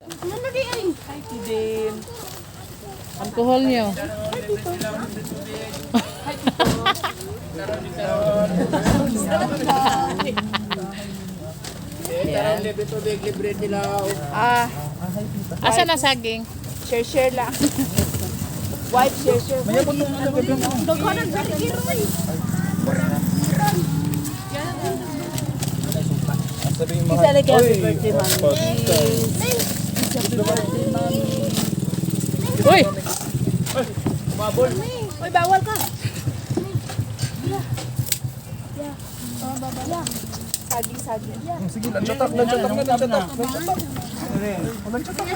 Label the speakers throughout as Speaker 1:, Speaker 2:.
Speaker 1: Ay, Tidin. Alcohol niyo. Ah, asa na saging?
Speaker 2: Share lang. White share. Daghanan sa giroy. Isa lagi happy birthday, mami.
Speaker 1: Uy!
Speaker 2: Uy, bawal ka. Saging.
Speaker 3: Sige, lanchatak na.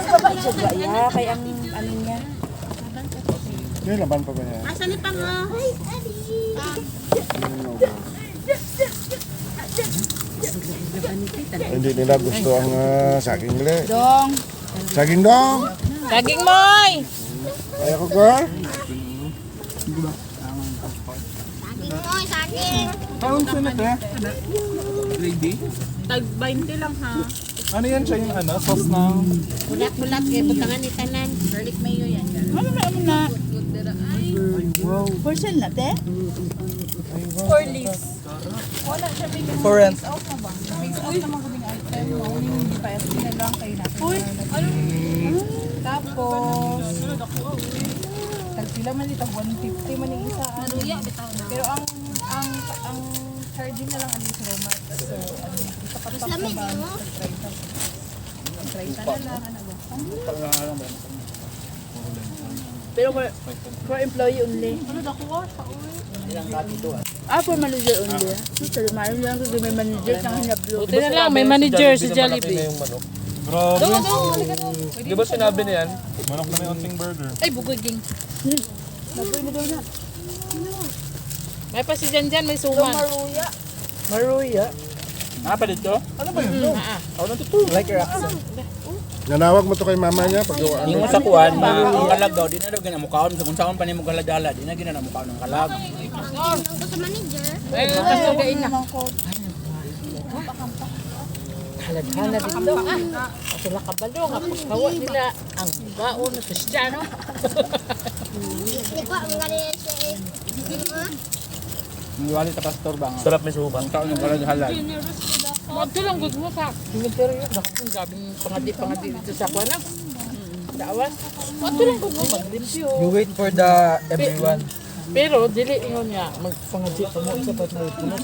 Speaker 2: Baba siya ba ya? Kaya ang ano niya.
Speaker 3: May laban pa ba niya?
Speaker 4: Asan ni Pang?
Speaker 3: Hindi nila gusto ang saging ulit.
Speaker 2: Dong.
Speaker 3: Saging dong!
Speaker 1: Saging moy!
Speaker 3: Kaya ko girl?
Speaker 4: Saging mo, saging.
Speaker 3: Anong sunod eh?
Speaker 1: Tag 20 lang ha.
Speaker 3: Ano yan siya yung sauce ng...
Speaker 4: Bulat-bulat kay butangan ni tanan. Garlic mayo yan.
Speaker 2: Ano na? Portion na, te? For leaves. Wala siya bigyan.
Speaker 3: For rent.
Speaker 2: Out na ba? Face out naman kaming item. Hindi pa. Pinalang kayo natin. Uy! Tapos... Tagpila man dito. 150 man yung isa. Pero ang charging na lang ang Roma. So, isa pa pa
Speaker 4: Lamig
Speaker 2: ba?
Speaker 4: mo.
Speaker 2: 30 na lang. Ano ba? Pero for employee only. For manager only. So, manager lang kasi may manager ng hinablo.
Speaker 1: Buti na lang, may manager si Jollibee.
Speaker 3: Grabe.
Speaker 5: Di ba sinabi niya yan?
Speaker 3: Manok na may onting burger.
Speaker 1: Ay, bugiging.
Speaker 2: Mabuhay na daw na.
Speaker 1: May pa si Janjan, may suman.
Speaker 2: Maruya.
Speaker 5: Maruya. Pa dito?
Speaker 3: Ano ba yun?
Speaker 5: Ako na to. Like your accent.
Speaker 3: Nanawag mo to kay mama niya pag
Speaker 5: Yung sa kuwan, ang kalag daw, di na daw ginamukhaon. Sa kung saan pa niya mo galagala, di na ginamukhaon ng kalag.
Speaker 4: Ang sa manager.
Speaker 1: Ay, kasagain na. Halad-halad dito. Kasi nakabalo nga, pagkawa nila ang baon na Kristiyano.
Speaker 4: Di ko ang galing siya eh.
Speaker 5: Niwali sa pastor ba nga? Sarap may suka. Ang taon ng kalaghalad.
Speaker 1: Magto lang gud mo sa cemetery. Nakapong gabing pangadi dito sa kuwan na. Dawas. Magto lang gud mo maglimpyo.
Speaker 5: You wait for the everyone.
Speaker 1: Pero dili ingon niya magpangadi pa mo isa pa na puno.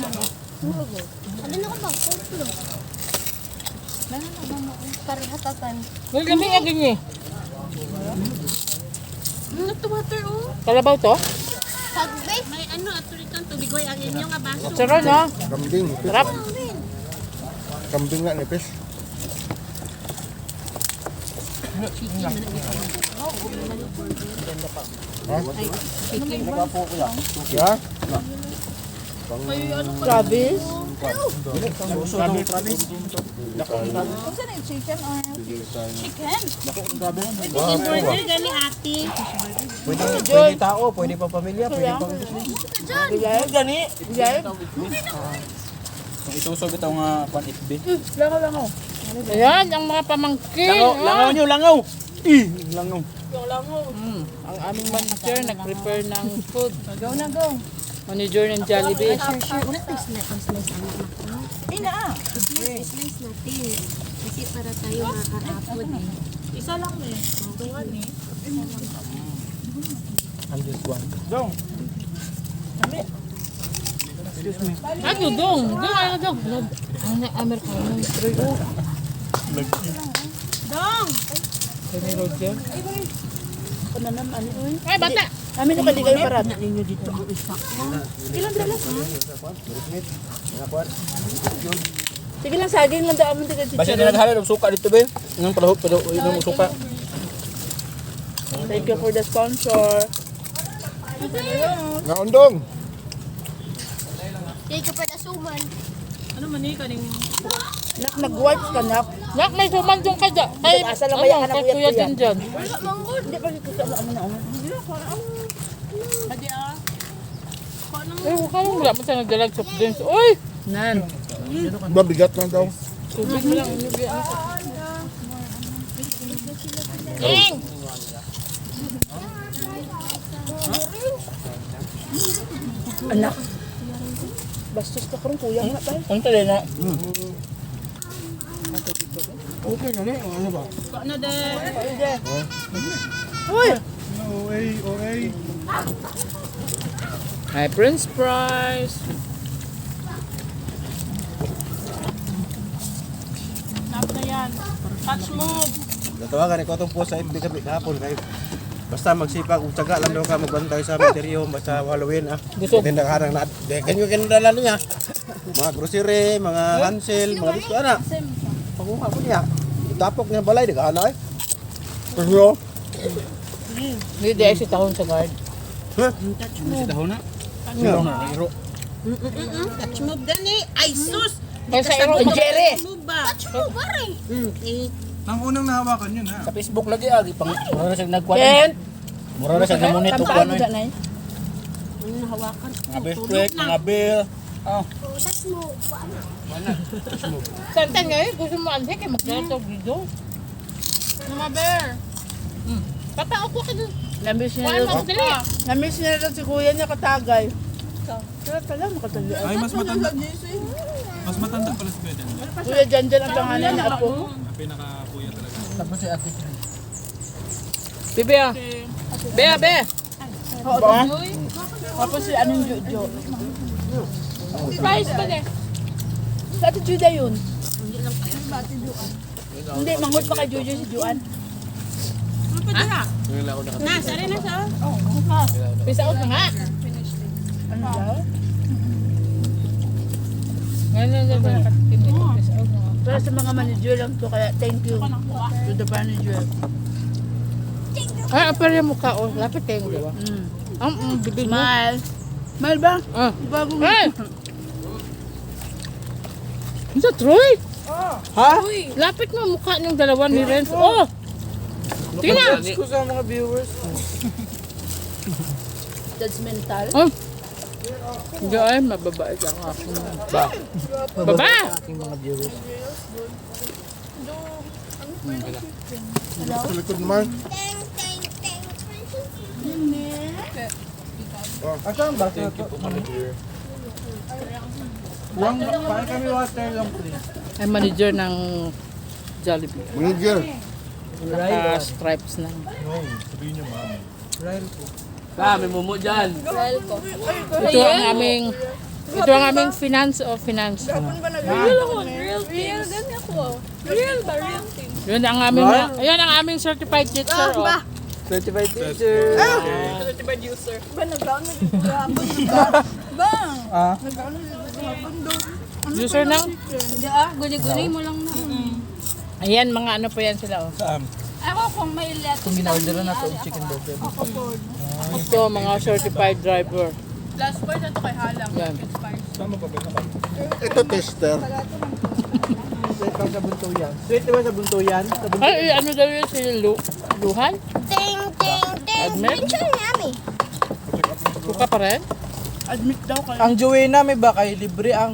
Speaker 4: Ano na ko bang kulo? Karhatatan.
Speaker 1: Well, kami agin ni.
Speaker 4: Water oh.
Speaker 1: Kalabaw to?
Speaker 4: Pagbe. May ano aturitan tubigoy ang inyo nga baso.
Speaker 1: Saro no?
Speaker 3: kambing.
Speaker 1: Sarap.
Speaker 3: Kambing nga nipis. Ha?
Speaker 1: Travis.
Speaker 2: Kung saan yung chicken or chicken?
Speaker 4: Order gani ate.
Speaker 5: Pwede tao, pwede pa pamilya, pwede pa...
Speaker 1: Gani.
Speaker 5: Kung isusog ito nga 1FB.
Speaker 2: Langaw.
Speaker 1: Ayan, ang mga pamangkin.
Speaker 5: Langaw nyo, langaw! Langaw.
Speaker 1: Ang aming manager nag-prepare ng food.
Speaker 2: Go na, go.
Speaker 1: Manager ng Jollibee.
Speaker 4: Sure. Una to slice anak na.
Speaker 2: Ina.
Speaker 4: Slice natin. Kasi para tayo makaapod eh.
Speaker 2: Isa lang eh.
Speaker 5: I'm just one.
Speaker 3: Dong.
Speaker 1: Ano dong? Ano dong? Ano Amerikano? Troy.
Speaker 2: Dong!
Speaker 1: Kay ni Roger.
Speaker 2: Pananam, ano yun?
Speaker 1: Ay, bata!
Speaker 2: Amin na kayo parat.
Speaker 4: Ninyo dito ang isa.
Speaker 2: Ilang dalas? Sige lang, saging lang daw. Amin tigil si
Speaker 5: Basta naghalad ng suka dito ba? Nang palahok pero yung suka.
Speaker 2: Thank you for the sponsor.
Speaker 3: Naondong.
Speaker 4: Take ko pa na suman.
Speaker 2: Nak, nag-wipes ka, nak.
Speaker 1: Nak, may suman dong ka dyan. Ay,
Speaker 2: Asa lang kaya ka na
Speaker 1: kay
Speaker 2: kuya
Speaker 1: Kuya
Speaker 2: kuya?
Speaker 1: Janjan.
Speaker 2: Hindi pa kita sa amin na.
Speaker 1: Ay, huwag ka lang. Wala mo siya nagdalag soft drinks. Uy! Nan.
Speaker 3: Mabigat lang daw.
Speaker 1: Tubig mo lang. Inibigyan ko. Eng!
Speaker 2: Anak. Bastos ka karong kuya nga tayo.
Speaker 5: Ang tali na.
Speaker 3: Okay na ni. Ano ba?
Speaker 2: Ano de? Uy!
Speaker 3: Okay.
Speaker 1: Hi, Prince Price.
Speaker 2: Nap na yan. Touch move.
Speaker 6: Natawagan ko itong post sa FB kami kahapon kayo. Basta magsipag ug tiyaga lang daw ka magbantay sa material basta Halloween ah.
Speaker 1: Gusto.
Speaker 6: Tinda ka na ganyo kinadala niya. Mga grocery, mga hansel, mga dito ana. Pakuha ko niya. Itapok niya balay di ka ana eh.
Speaker 3: Pero,
Speaker 1: Hindi di si tahon sa guard.
Speaker 5: Si dahon na.
Speaker 6: Yeah.
Speaker 5: Na iro.
Speaker 2: Touch move dani. Ay sus!
Speaker 1: Kaya sa iro, Jerry.
Speaker 2: Move ba? Touch move ba rin?
Speaker 7: Ang unang nahawakan yun ha.
Speaker 5: Sa Facebook lagi ah, pang mura na siya nagkuan.
Speaker 1: Kent!
Speaker 5: Mura na siya namunit og kuan.
Speaker 2: Ano
Speaker 4: Hawakan.
Speaker 5: Mga best friend, mga bill. Oh,
Speaker 4: Usas mo.
Speaker 1: Santan ngayon, gusto mo anse kay magdala dito.
Speaker 2: Mga bear.
Speaker 1: Papa, ako ka dun.
Speaker 2: Namiss niya
Speaker 1: Wala
Speaker 2: rin.
Speaker 1: mo dali.
Speaker 2: Namiss niya rin si kuya niya katagay. Pero tala makatali.
Speaker 7: Ay, mas matanda. Mas matanda pala si Kuya Dan.
Speaker 2: Kuya Janjan ang pangalan niya ako.
Speaker 7: Ang pinaka-kuya talaga.
Speaker 5: tapos si Ate.
Speaker 1: Bibi ah. Be, be.
Speaker 2: Tapos si anong Jojo.
Speaker 1: Price pa din.
Speaker 2: Sa Ate Juda yun. Hindi, manghod pa kay Jojo si Juan.
Speaker 4: Na, sari na sa.
Speaker 1: Peace out na nga.
Speaker 2: Ano daw?
Speaker 1: Ngayon na nakatikim nito. Peace out na nga.
Speaker 2: Pero sa mga manager lang to, kaya thank you to the manager.
Speaker 1: Ay, apel yung mukha. Oh, lapit kayo, di ba? Bibig mo.
Speaker 2: Smile. Smile ba?
Speaker 1: Ah.
Speaker 2: Bago mo.
Speaker 1: Ay! Ano sa Troy?
Speaker 6: Ha?
Speaker 1: Lapit mo ang mukha ng dalawa ni Renzo. Oh! Tingnan na!
Speaker 6: Ko sa mga viewers.
Speaker 2: Judgmental.
Speaker 1: Oh! Hindi ay, mababae lang ako. Ba? Baba!
Speaker 5: Aking mga viewers.
Speaker 3: sa likod naman.
Speaker 6: Asan ba sa to? Wang paano kami water lang please.
Speaker 1: Ay manager ng Jollibee.
Speaker 3: Manager.
Speaker 1: Naka-stripes na.
Speaker 5: Pa, may mumo dyan.
Speaker 1: Ito ang aming finance of finance.
Speaker 2: Real gani ako. Real ba? Real thing.
Speaker 1: Yun ang aming, yan ang aming certified teacher. Oh,
Speaker 6: Certified teacher.
Speaker 2: Certified user. Ba, nag-down na dito hapon. Ba?
Speaker 6: Ah.
Speaker 2: Nag-down na dito hapon doon.
Speaker 1: User ng?
Speaker 4: Hindi guni-guni mo lang na.
Speaker 1: Ayan, mga ano pa yan sila. Oh.
Speaker 5: Saan?
Speaker 4: Ako kung may lettuce.
Speaker 5: Kung gina-orderan na to, chicken burger.
Speaker 1: Ito, mga certified driver.
Speaker 2: Last part na to kay Halang.
Speaker 1: Yan.
Speaker 3: Ito tester.
Speaker 6: Sweet ba sa buntuyan? Sweet ba sa buntuyan? Sa buntuyan.
Speaker 1: Ay, ano daw yun si Luhan?
Speaker 4: Ting, ting, ting.
Speaker 1: Admin?
Speaker 4: Mention yummy.
Speaker 1: Kuka pa rin?
Speaker 2: Admit daw kayo.
Speaker 8: Ang Joanna may ba kay libre ang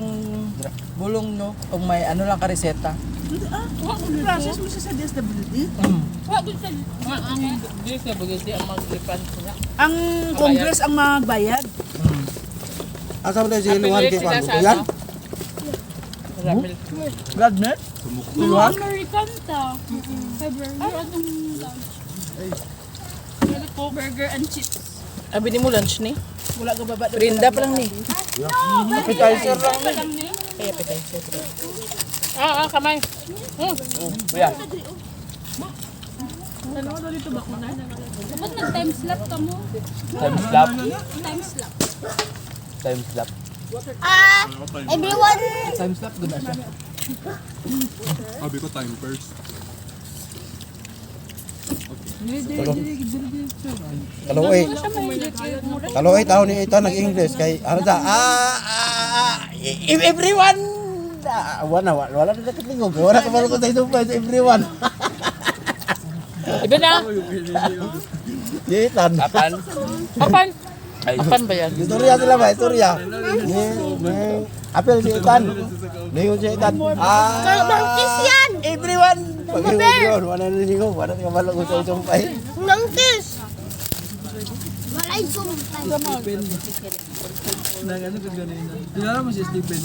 Speaker 8: bulong no kung may ano lang ka reseta.
Speaker 2: Process mo siya sa DSWD?
Speaker 1: Ang Diyos na bagay ang maglipan sila.
Speaker 2: Ang Congress ang magbayad.
Speaker 6: Asa mo tayo si Luhan kay
Speaker 1: Sila
Speaker 6: Juan
Speaker 1: sa
Speaker 6: buntuyan?
Speaker 1: ano? Ramil.
Speaker 8: Gladnet?
Speaker 4: American ta. February. Anong lunch? Burger and chips.
Speaker 8: Abi ni mo lunch ni?
Speaker 2: Wala ka baba.
Speaker 8: Rinda pa lang ni. Appetizer lang ni.
Speaker 1: Kamay.
Speaker 5: Kuya,
Speaker 4: Dapat nag-time slap ka mo.
Speaker 5: time slap.
Speaker 4: Time slap.
Speaker 5: Time slap.
Speaker 4: Everyone.
Speaker 8: Time slap gud na siya.
Speaker 7: Sabi ko time first.
Speaker 6: Kaloy. Kaloy tao ni ito nag-English kay ano ta? Everyone. Wala na katingog. Wala ka marunong tayo sa everyone.
Speaker 1: Iba na.
Speaker 6: Yitan.
Speaker 5: Kapan?
Speaker 1: Kapan?
Speaker 5: Ay,
Speaker 1: Kapan ba yan?
Speaker 6: Istorya sila ba? Istorya. Apel si Itan. Ningon si Itan.
Speaker 4: Bangkis yan.
Speaker 6: Everyone Pag yun, wala na ninyo, wala na kabalo ko sa sumpay.
Speaker 4: Nangkis! Walay sumpay.
Speaker 8: Nang ano ka ganina. Kilala mo si Stephen?